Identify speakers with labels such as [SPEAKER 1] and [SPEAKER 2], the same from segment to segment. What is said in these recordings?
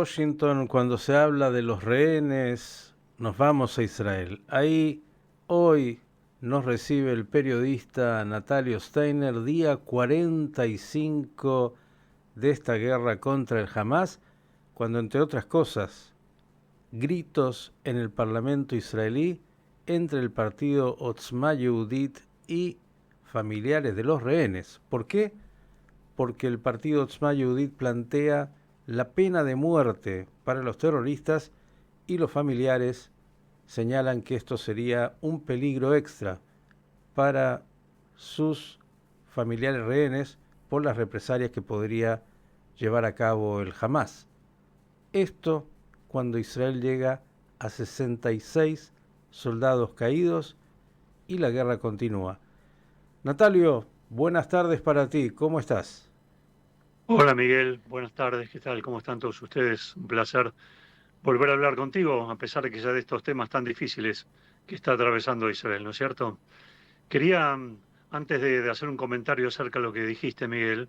[SPEAKER 1] Washington, cuando se habla de los rehenes, nos vamos a Israel. Ahí hoy nos recibe el periodista Natalio Steiner, día 45 de esta guerra contra el Hamas, cuando entre otras cosas, gritos en el parlamento israelí entre el partido Otzma Yehudit y familiares de los rehenes. ¿Por qué? Porque el partido Otzma Yehudit plantea la pena de muerte para los terroristas y los familiares señalan que esto sería un peligro extra para sus familiares rehenes por las represalias que podría llevar a cabo el Hamas. Esto cuando Israel llega a 66 soldados caídos y la guerra continúa. Natalio, buenas tardes para ti, ¿cómo estás?
[SPEAKER 2] Hola Miguel, buenas tardes, ¿qué tal? ¿Cómo están todos ustedes? Un placer volver a hablar contigo, a pesar de que ya de estos temas tan difíciles que está atravesando Israel, ¿no es cierto? Quería, antes de hacer un comentario acerca de lo que dijiste, Miguel,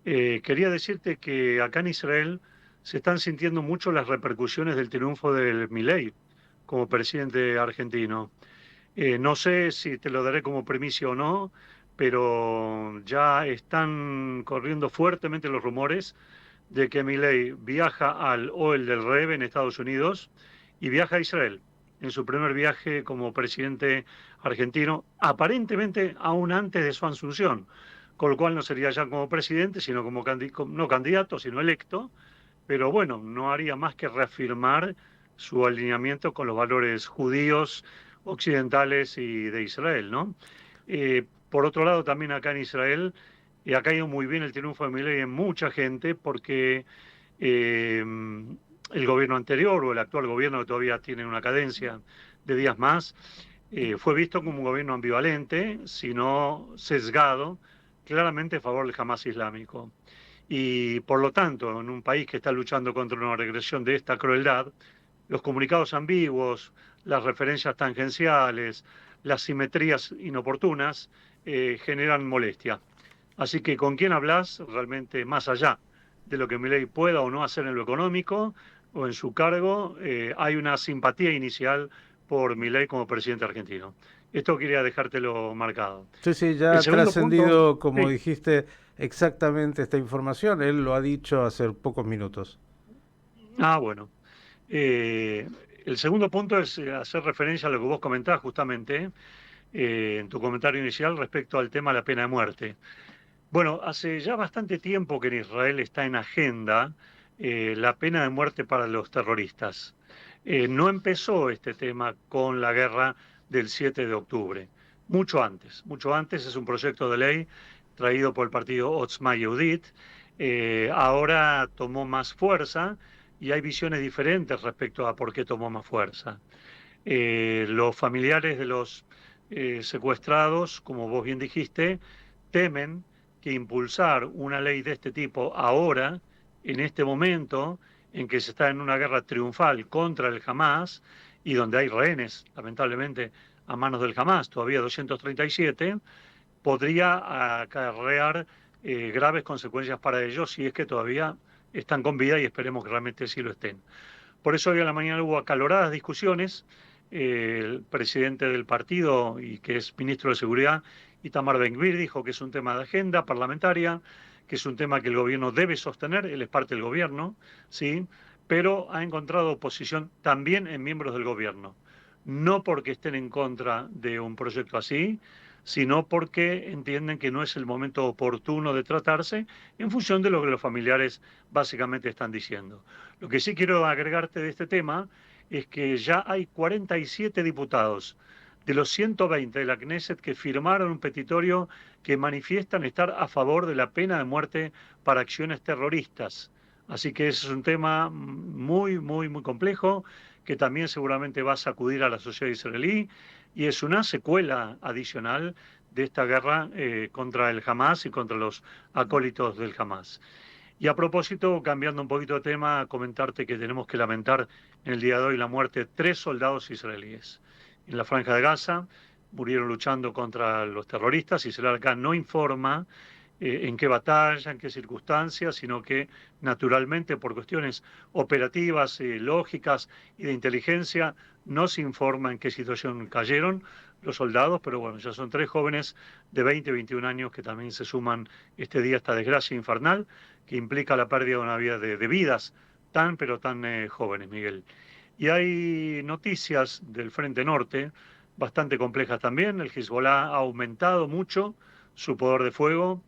[SPEAKER 2] quería decirte que acá en Israel se están sintiendo mucho las repercusiones del triunfo de Milei como presidente argentino. No sé si te lo daré como primicia o no, pero ya están corriendo fuertemente los rumores de que Milei viaja al Ohel del Reb en Estados Unidos y viaja a Israel en su primer viaje como presidente argentino, aparentemente aún antes de su asunción, con lo cual no sería ya como presidente, sino como no candidato, sino electo, pero bueno, no haría más que reafirmar su alineamiento con los valores judíos, occidentales y de Israel, ¿no? Por otro lado, también acá en Israel ha caído muy bien el triunfo de Milei en mucha gente porque eh, el gobierno anterior o el actual gobierno, que todavía tiene una cadencia de días más, fue visto como un gobierno ambivalente, sino sesgado, claramente a favor del Hamas islámico. Y por lo tanto, en un país que está luchando contra una regresión de esta crueldad, los comunicados ambiguos, las referencias tangenciales, las simetrías inoportunas generan molestia. Así que con quién hablas realmente más allá de lo que Milei pueda o no hacer en lo económico o en su cargo, hay una simpatía inicial por Milei como presidente argentino. Esto quería dejártelo marcado.
[SPEAKER 1] Sí, sí, ya
[SPEAKER 2] El
[SPEAKER 1] ha
[SPEAKER 2] segundo punto,
[SPEAKER 1] trascendido, como
[SPEAKER 2] sí,
[SPEAKER 1] dijiste, exactamente esta información. Él lo ha dicho hace pocos minutos.
[SPEAKER 2] bueno. Eh, el segundo punto es hacer referencia a lo que vos comentabas justamente en tu comentario inicial respecto al tema de la pena de muerte. Bueno, hace ya bastante tiempo que en Israel está en agenda la pena de muerte para los terroristas. No empezó este tema con la guerra del 7 de octubre, mucho antes. Mucho antes es un proyecto de ley traído por el partido Otzma Yehudit. Ahora tomó más fuerza y hay visiones diferentes respecto a por qué tomó más fuerza. Los familiares de los secuestrados, como vos bien dijiste, temen que impulsar una ley de este tipo ahora, en este momento en que se está en una guerra triunfal contra el Hamas y donde hay rehenes, lamentablemente, a manos del Hamas, todavía 237, podría acarrear graves consecuencias para ellos si es que todavía están con vida y esperemos que realmente sí lo estén. Por eso hoy a la mañana hubo acaloradas discusiones. El presidente del partido y que es ministro de Seguridad, Itamar Ben-Gvir, dijo que es un tema de agenda parlamentaria, que es un tema que el gobierno debe sostener, él es parte del gobierno, ¿sí? Pero ha encontrado oposición también en miembros del gobierno. No porque estén en contra de un proyecto así, sino porque entienden que no es el momento oportuno de tratarse en función de lo que los familiares básicamente están diciendo. Lo que sí quiero agregarte de este tema es que ya hay 47 diputados de los 120 de la Knesset que firmaron un petitorio que manifiestan estar a favor de la pena de muerte para acciones terroristas. Así que ese es un tema muy, muy, muy complejo que también seguramente va a sacudir a la sociedad israelí y es una secuela adicional de esta guerra contra el Hamas y contra los acólitos del Hamas. Y a propósito, cambiando un poquito de tema, comentarte que tenemos que lamentar en el día de hoy la muerte de 3 soldados israelíes. En la Franja de Gaza murieron luchando contra los terroristas. Israel acá no informa en qué batalla, en qué circunstancias, sino que naturalmente por cuestiones operativas, lógicas y de inteligencia no se informa en qué situación cayeron los soldados, pero bueno, ya son 3 jóvenes de 20 y 21 años que también se suman este día a esta desgracia infernal que implica la pérdida de una vida de vidas tan pero tan jóvenes, Miguel. Y hay noticias del Frente Norte bastante complejas también. El Hezbollah ha aumentado mucho su poder de fuego,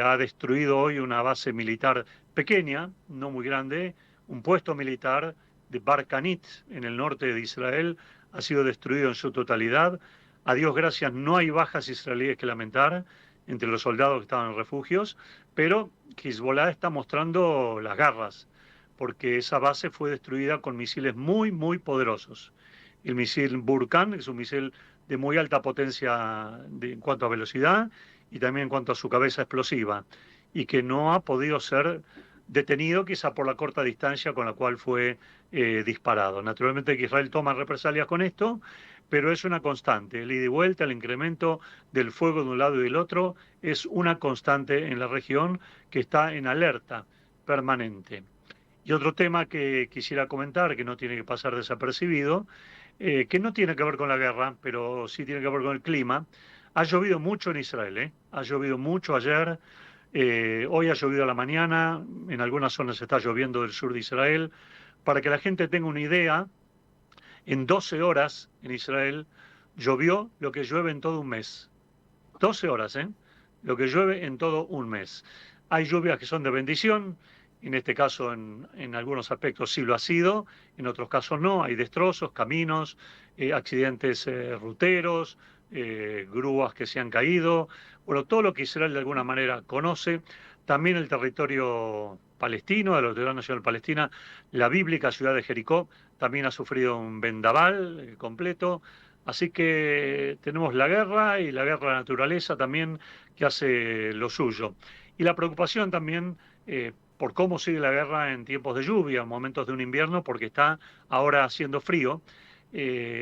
[SPEAKER 2] ha destruido hoy una base militar pequeña, no muy grande, un puesto militar de Barkanit en el norte de Israel ha sido destruido en su totalidad. A Dios gracias, no hay bajas israelíes que lamentar entre los soldados que estaban en refugios, pero Hezbollah está mostrando las garras, porque esa base fue destruida con misiles muy, muy poderosos. El misil Burkan es un misil de muy alta potencia en cuanto a velocidad y también en cuanto a su cabeza explosiva, y que no ha podido ser detenido quizá por la corta distancia con la cual fue disparado. Naturalmente que Israel toma represalias con esto, pero es una constante. El ida y vuelta, el incremento del fuego de un lado y del otro es una constante en la región que está en alerta permanente. Y otro tema que quisiera comentar, que no tiene que pasar desapercibido, que no tiene que ver con la guerra, pero sí tiene que ver con el clima. Ha llovido mucho en Israel, ¿eh? Ha llovido mucho ayer, hoy ha llovido a la mañana, en algunas zonas está lloviendo del sur de Israel. Para que la gente tenga una idea, en 12 horas en Israel llovió lo que llueve en todo un mes. 12 horas, ¿eh? Lo que llueve en todo un mes. Hay lluvias que son de bendición, en este caso en algunos aspectos sí lo ha sido, en otros casos no, hay destrozos, caminos, accidentes ruteros, grúas que se han caído, bueno, todo lo que Israel de alguna manera conoce, también el territorio palestino, de la Autoridad Nacional Palestina, la bíblica ciudad de Jericó, también ha sufrido un vendaval completo. Así que tenemos la guerra y la guerra de la naturaleza también que hace lo suyo. Y la preocupación también por cómo sigue la guerra en tiempos de lluvia, en momentos de un invierno, porque está ahora haciendo frío.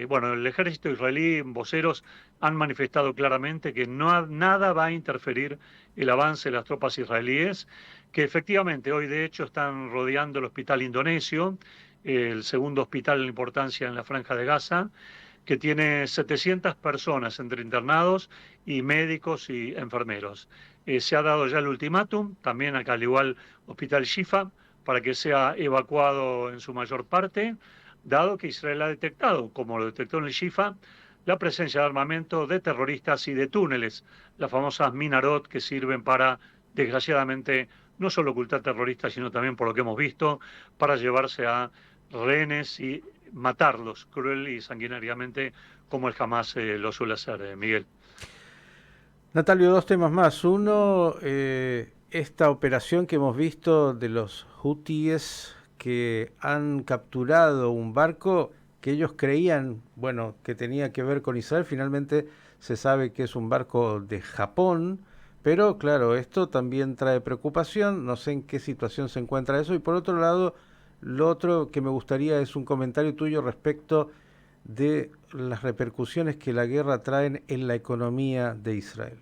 [SPEAKER 2] Bueno, el ejército israelí, voceros, han manifestado claramente que nada va a interferir el avance de las tropas israelíes, que efectivamente hoy de hecho están rodeando el hospital indonesio, el segundo hospital en importancia en la Franja de Gaza, que tiene 700 personas entre internados y médicos y enfermeros. Se ha dado ya el ultimátum, también acá al igual Hospital Shifa, para que sea evacuado en su mayor parte, dado que Israel ha detectado, como lo detectó en el Shifa, la presencia de armamento de terroristas y de túneles, las famosas Minarot que sirven para, desgraciadamente, no solo ocultar terroristas, sino también, por lo que hemos visto, para llevarse a rehenes y matarlos cruel y sanguinariamente como el Hamas lo suele hacer, Miguel.
[SPEAKER 1] Natalio, dos temas más. Uno, esta operación que hemos visto de los hutíes que han capturado un barco que ellos creían, bueno, que tenía que ver con Israel. Finalmente se sabe que es un barco de Japón, pero claro, esto también trae preocupación. No sé en qué situación se encuentra eso. Y por otro lado, lo otro que me gustaría es un comentario tuyo respecto de las repercusiones que la guerra traen en la economía de Israel.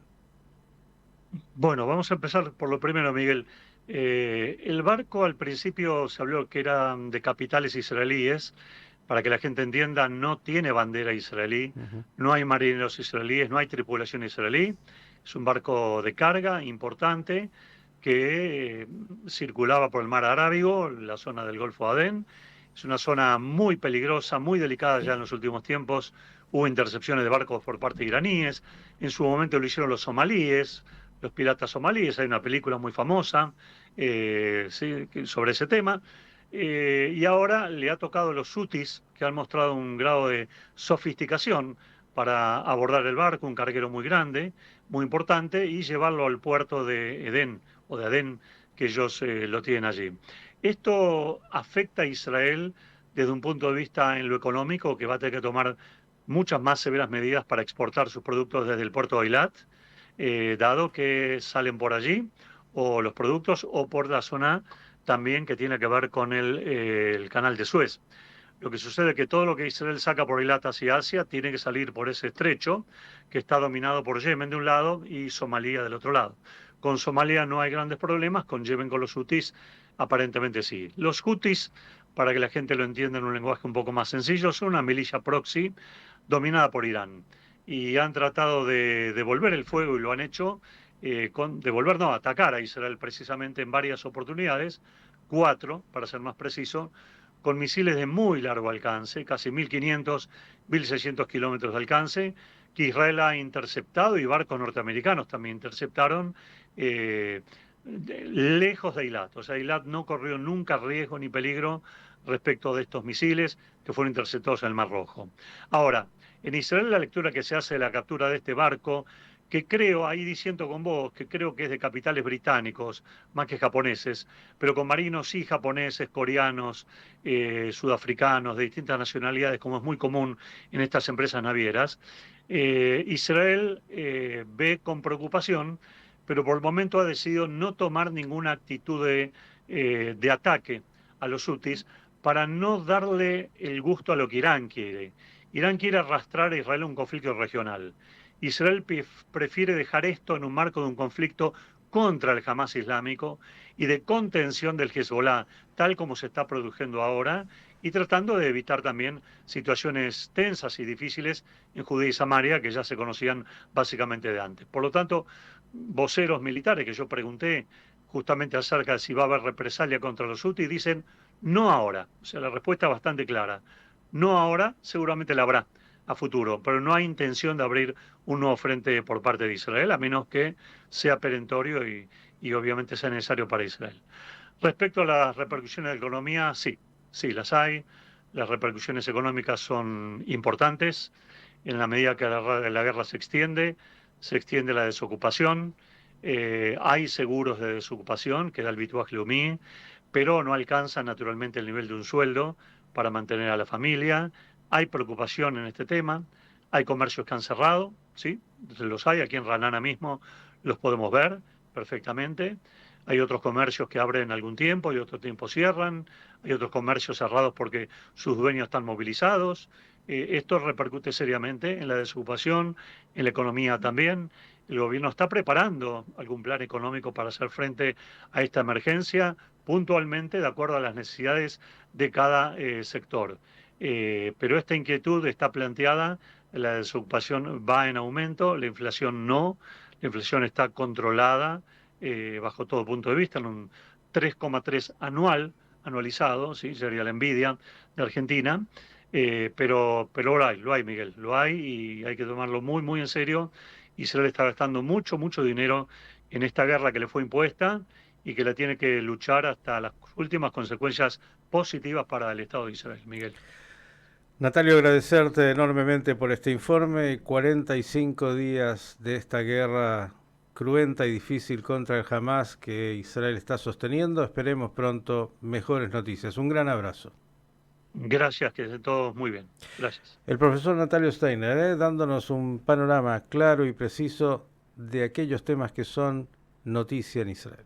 [SPEAKER 2] Bueno, vamos a empezar por lo primero, Miguel. El barco al principio se habló que era de capitales israelíes. Para que la gente entienda, no tiene bandera israelí,
[SPEAKER 1] Ujú.
[SPEAKER 2] no hay marineros israelíes, no hay tripulación israelí. Es un barco de carga importante que circulaba por el mar Arábigo, la zona del Golfo Adén. Es una zona muy peligrosa, muy delicada ya en los últimos tiempos. Hubo intercepciones de barcos por parte de iraníes. En su momento lo hicieron los somalíes, los piratas somalíes. Hay una película muy famosa sí, sobre ese tema. Y ahora le ha tocado a los hutis, que han mostrado un grado de sofisticación para abordar el barco, un carguero muy grande, muy importante, y llevarlo al puerto de Edén o de Adén, que ellos lo tienen allí. Esto afecta a Israel desde un punto de vista en lo económico, que va a tener que tomar muchas más severas medidas para exportar sus productos desde el puerto de Eilat, dado que salen por allí, o los productos, o por la zona también que tiene que ver con el canal de Suez. Lo que sucede es que todo lo que Israel saca por Eilat hacia Asia tiene que salir por ese estrecho que está dominado por Yemen de un lado y Somalia del otro lado. Con Somalia no hay grandes problemas, con Yemen, con los hutis, aparentemente sí. Los hutis, para que la gente lo entienda en un lenguaje un poco más sencillo, son una milicia proxy dominada por Irán. Y han tratado de devolver el fuego y lo han hecho, devolver, no, atacar a Israel precisamente en varias oportunidades, 4, para ser más preciso, con misiles de muy largo alcance, casi 1.500, 1.600 kilómetros de alcance, que Israel ha interceptado y barcos norteamericanos también interceptaron eh, lejos de Eilat. O sea, Eilat no corrió nunca riesgo ni peligro respecto de estos misiles que fueron interceptados en el Mar Rojo. Ahora, en Israel la lectura que se hace de la captura de este barco, que creo, ahí diciendo con vos, que creo que es de capitales británicos, más que japoneses, pero con marinos sí japoneses, coreanos, sudafricanos, de distintas nacionalidades, como es muy común en estas empresas navieras, Israel ve con preocupación, pero por el momento ha decidido no tomar ninguna actitud de ataque a los hutis para no darle el gusto a lo que Irán quiere. Irán quiere arrastrar a Israel a un conflicto regional. Israel prefiere dejar esto en un marco de un conflicto contra el Hamas islámico y de contención del Hezbollah, tal como se está produciendo ahora, y tratando de evitar también situaciones tensas y difíciles en Judea y Samaria, que ya se conocían básicamente de antes. Por lo tanto, voceros militares que yo pregunté justamente acerca de si va a haber represalia contra los hutis, dicen no ahora. O sea, la respuesta es bastante clara. No ahora, seguramente la habrá a futuro, pero no hay intención de abrir un nuevo frente por parte de Israel, a menos que sea perentorio y obviamente sea necesario para Israel. Respecto a las repercusiones de la economía, sí, sí, las hay. Las repercusiones económicas son importantes. En la medida que la guerra se extiende la desocupación. Hay seguros de desocupación que da el Bituaj Leumí, pero no alcanza naturalmente el nivel de un sueldo para mantener a la familia. Hay preocupación en este tema. Hay comercios que han cerrado, sí, los hay. Aquí en Ranana mismo los podemos ver perfectamente. Hay otros comercios que abren algún tiempo y otro tiempo cierran. Hay otros comercios cerrados porque sus dueños están movilizados. Esto repercute seriamente en la desocupación, en la economía también. El gobierno está preparando algún plan económico para hacer frente a esta emergencia puntualmente de acuerdo a las necesidades de cada sector. Pero esta inquietud está planteada, la desocupación va en aumento, la inflación no, la inflación está controlada bajo todo punto de vista, en un 3,3 anualizado, ¿sí? Sería la envidia de Argentina, pero lo hay, Miguel, lo hay y hay que tomarlo muy, muy en serio. Israel está gastando mucho, mucho dinero en esta guerra que le fue impuesta y que la tiene que luchar hasta las últimas consecuencias positivas para el Estado de Israel, Miguel.
[SPEAKER 1] Natalio, agradecerte enormemente por este informe. 45 días de esta guerra cruenta y difícil contra el Hamas que Israel está sosteniendo. Esperemos pronto mejores noticias. Un gran abrazo.
[SPEAKER 2] Gracias, que estén todos muy bien. Gracias.
[SPEAKER 1] El profesor Natalio Steiner, dándonos un panorama claro y preciso de aquellos temas que son noticia en Israel.